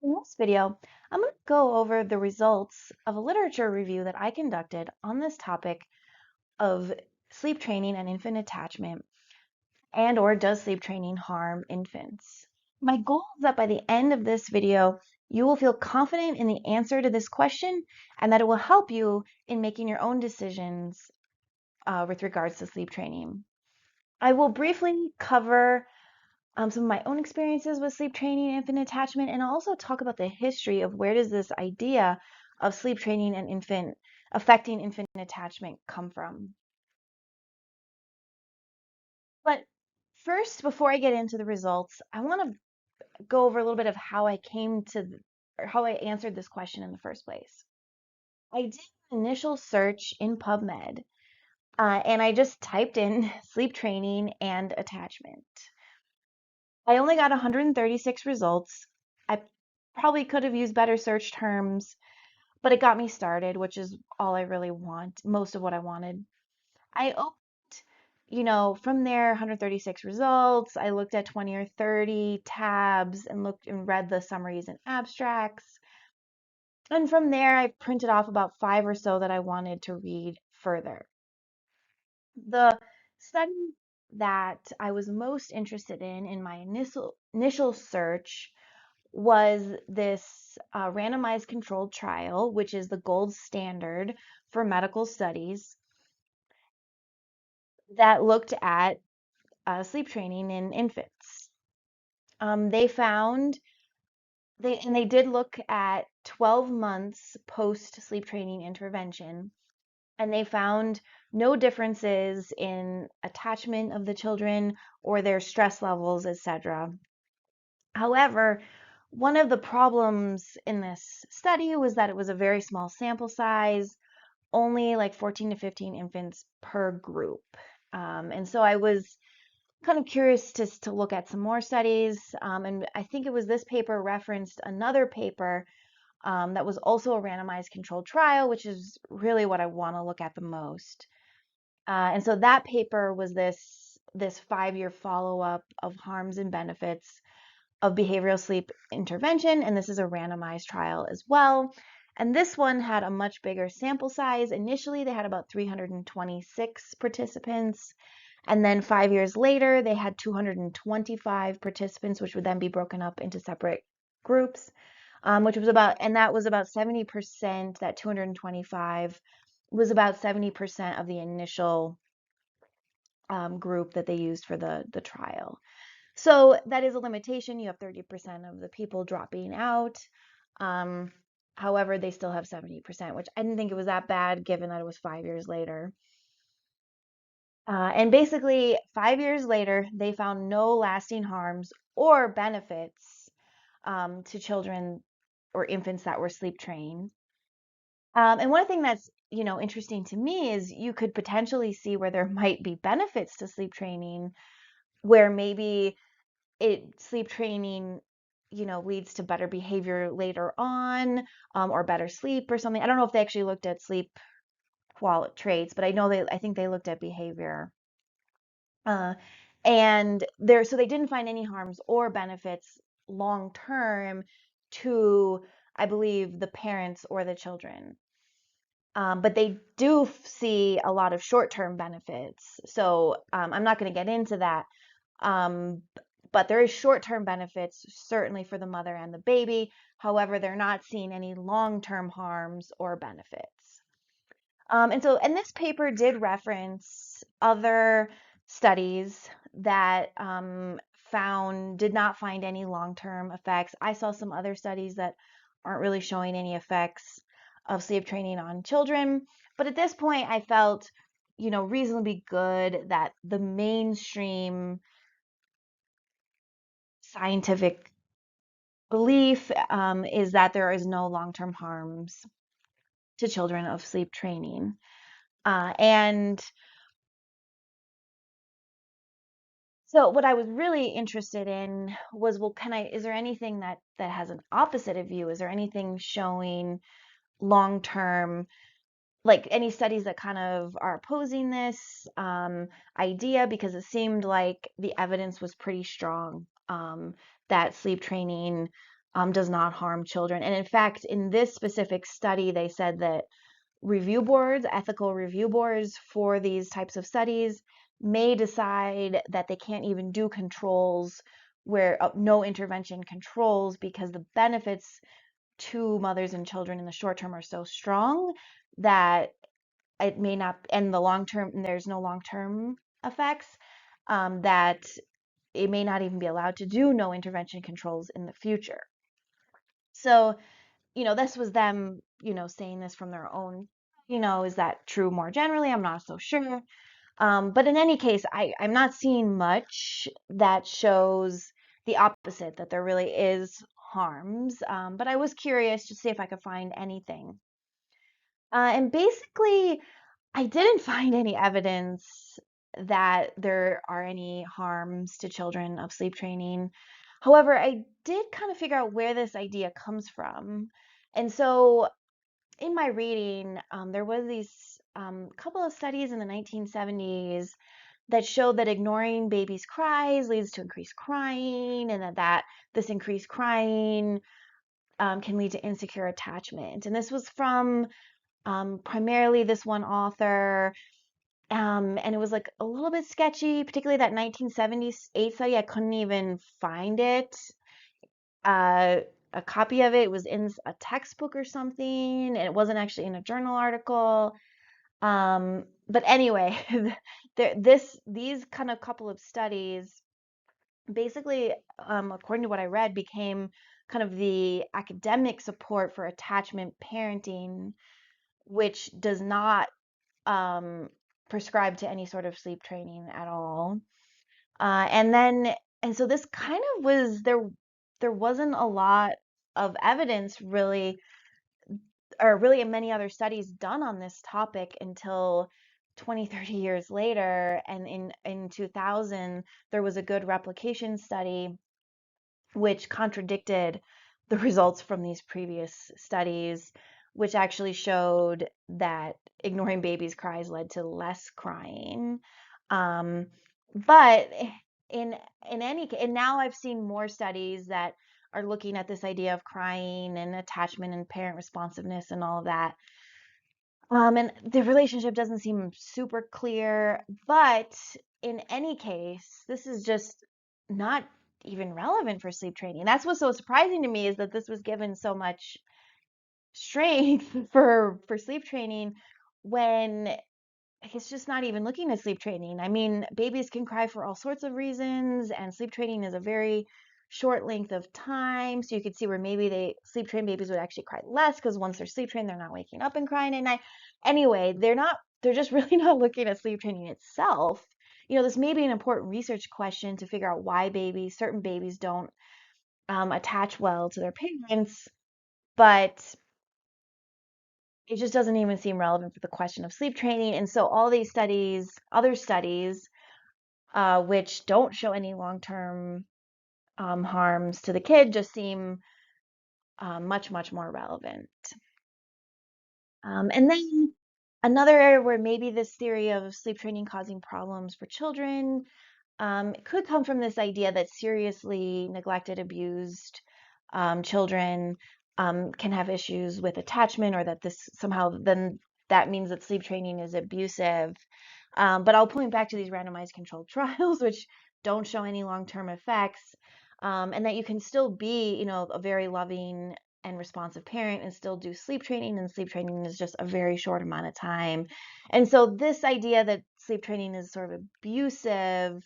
In this video, I'm going to go over the results of a literature review that I conducted on this topic of sleep training and infant attachment, and or does sleep training harm infants? My goal is that by the end of this video, you will feel confident in the answer to this question and that it will help you in making your own decisions with regards to sleep training. I will briefly cover some of my own experiences with sleep training and infant attachment, and I'll also talk about the history of where does this idea of sleep training and infant affecting infant attachment come from. But first, before I get into the results, I want to go over a little bit of how I came to, or how I answered this question in the first place. I did an initial search in PubMed, and I just typed in sleep training and attachment. I only got 136 results. I probably could have used better search terms, but it got me started, which is all I really want, most of what I wanted. I opened, from there, 136 results. I looked at 20 or 30 tabs and looked and read the summaries and abstracts. And from there, I printed off about 5 or so that I wanted to read further. The study that I was most interested in my initial search was this randomized controlled trial, which is the gold standard for medical studies that looked at sleep training in infants. They found they did look at 12 months post sleep training intervention, and they found no differences in attachment of the children or their stress levels, etc. However, one of the problems in this study was that it was a very small sample size, only like 14 to 15 infants per group. And so I was kind of curious to look at some more studies. And I think it was this paper referenced another paper that was also a randomized controlled trial, which is really what I want to look at the most. And so that paper was this 5-year follow-up of harms and benefits of behavioral sleep intervention, and this is a randomized trial as well. And this one had a much bigger sample size. Initially, they had about 326 participants, and then 5 years later, they had 225 participants, which would then be broken up into separate groups, which was about, and that was about 70%, that 225 was about 70% of the initial group that they used for the trial. So that is a limitation. You have 30% of the people dropping out. Um, However, they still have 70%, which I didn't think it was that bad given that it was 5 years later. And basically, 5 years later, they found no lasting harms or benefits to children or infants that were sleep trained. And one thing that's interesting to me is you could potentially see where there might be benefits to sleep training, where maybe sleep training leads to better behavior later on, or better sleep or something. I don't know if they actually looked at sleep quality traits, but I think they looked at behavior. uh, and so they didn't find any harms or benefits long term to, I believe, the parents or the children. But they do see a lot of short-term benefits. So I'm not going to get into that. Um, but there is short-term benefits, certainly for the mother and the baby. However, they're not seeing any long-term harms or benefits. And this paper did reference other studies that did not find any long-term effects. I saw some other studies that aren't really showing any effects of sleep training on children. But at this point, I felt, reasonably good that the mainstream scientific belief is that there is no long-term harms to children of sleep training. And so what I was really interested in was, well, is there anything that has an opposite of view? Is there anything showing long-term, like any studies that kind of are opposing this idea? Because it seemed like the evidence was pretty strong that sleep training does not harm children. And in fact, in this specific study, they said that review boards, ethical review boards for these types of studies may decide that they can't even do controls where no intervention controls, because the benefits to mothers and children in the short term are so strong that it may not, and the long term, and there's no long term effects, that it may not even be allowed to do no intervention controls in the future. So, this was them, saying this from their own, is that true more generally? I'm not so sure. But in any case, I'm not seeing much that shows the opposite, that there really is harms. But I was curious to see if I could find anything. And basically, I didn't find any evidence that there are any harms to children of sleep training. However, I did kind of figure out where this idea comes from. And so in my reading, there was these couple of studies in the 1970s that showed that ignoring babies' cries leads to increased crying, and that this increased crying can lead to insecure attachment. And this was from primarily this one author. And it was like a little bit sketchy, particularly that 1978 study. I couldn't even find it. Uh, a copy of it was in a textbook or something, and it wasn't actually in a journal article. But anyway, these kind of couple of studies basically, according to what I read, became kind of the academic support for attachment parenting, which does not um, prescribe to any sort of sleep training at all. And so this kind of was there. There wasn't a lot of evidence really, or really many other studies done on this topic until 20, 30 years later. And in 2000, there was a good replication study which contradicted the results from these previous studies, which actually showed that ignoring babies' cries led to less crying. Um, but in any case, and now I've seen more studies that are looking at this idea of crying and attachment and parent responsiveness and all of that. And the relationship doesn't seem super clear, but in any case, this is just not even relevant for sleep training. That's what's so surprising to me, is that this was given so much strength for sleep training when it's just not even looking at sleep training. I mean, babies can cry for all sorts of reasons, and sleep training is a very short length of time. So you could see where maybe sleep trained babies would actually cry less, because once they're sleep trained, they're not waking up and crying at night. Anyway, they're just really not looking at sleep training itself. This may be an important research question to figure out why certain babies don't attach well to their parents, but it just doesn't even seem relevant for the question of sleep training. And so all these studies, other studies, which don't show any long-term harms to the kid, just seem much, much more relevant. And then another area where maybe this theory of sleep training causing problems for children, it could come from this idea that seriously neglected, abused children can have issues with attachment, or that this somehow then that means that sleep training is abusive. But I'll point back to these randomized controlled trials, which don't show any long-term effects, and that you can still be, a very loving and responsive parent and still do sleep training, and sleep training is just a very short amount of time. And so this idea that sleep training is sort of abusive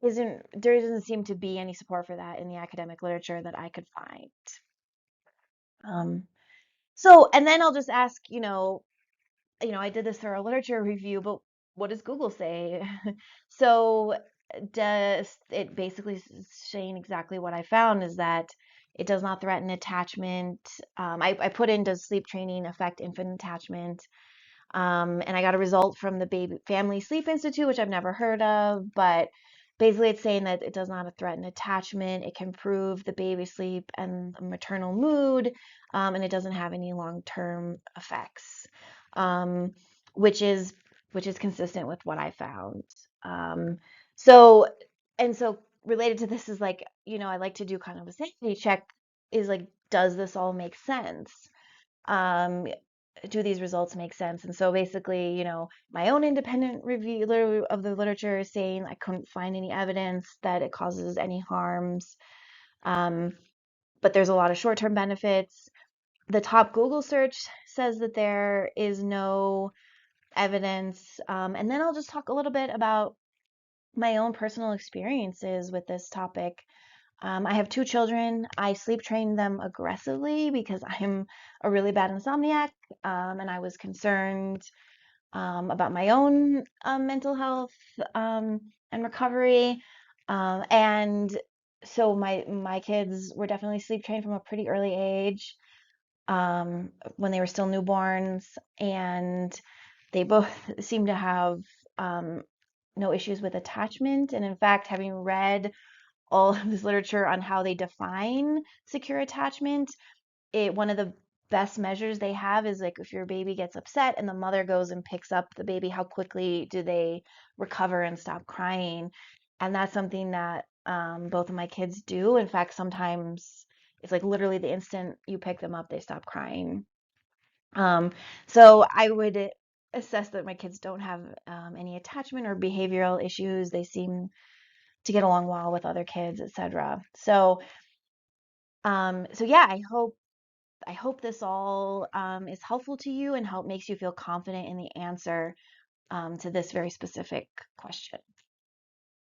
there doesn't seem to be any support for that in the academic literature that I could find. Um, and then I'll just ask, I did this thorough literature review, but what does Google say? So does it basically saying exactly what I found, is that it does not threaten attachment. I put in, does sleep training affect infant attachment? And I got a result from the Baby Family Sleep Institute, which I've never heard of, but basically it's saying that it does not threaten attachment. It can improve the baby sleep and the maternal mood, and it doesn't have any long-term effects, um, which is consistent with what I found. Um, so and so related to this is like, I like to do kind of a sanity check, is like, does this all make sense? Um, do these results make sense? And so basically, my own independent reviewer of the literature is saying I couldn't find any evidence that it causes any harms. Um, but there's a lot of short-term benefits. The top Google search says that there is no evidence. And then I'll just talk a little bit about my own personal experiences with this topic. I have two children. I sleep train them aggressively because I'm a really bad insomniac, and I was concerned about my own mental health and recovery. And so my kids were definitely sleep trained from a pretty early age, when they were still newborns, and they both seem to have um, no issues with attachment. And in fact, having read all of this literature on how they define secure attachment, one of the best measures they have is like if your baby gets upset and the mother goes and picks up the baby, how quickly do they recover and stop crying? And that's something that both of my kids do. In fact, sometimes it's like literally the instant you pick them up, they stop crying. Um, so I would assess that my kids don't have any attachment or behavioral issues. They seem to get along well with other kids, etc. So yeah, I hope this all is helpful to you and makes you feel confident in the answer to this very specific question.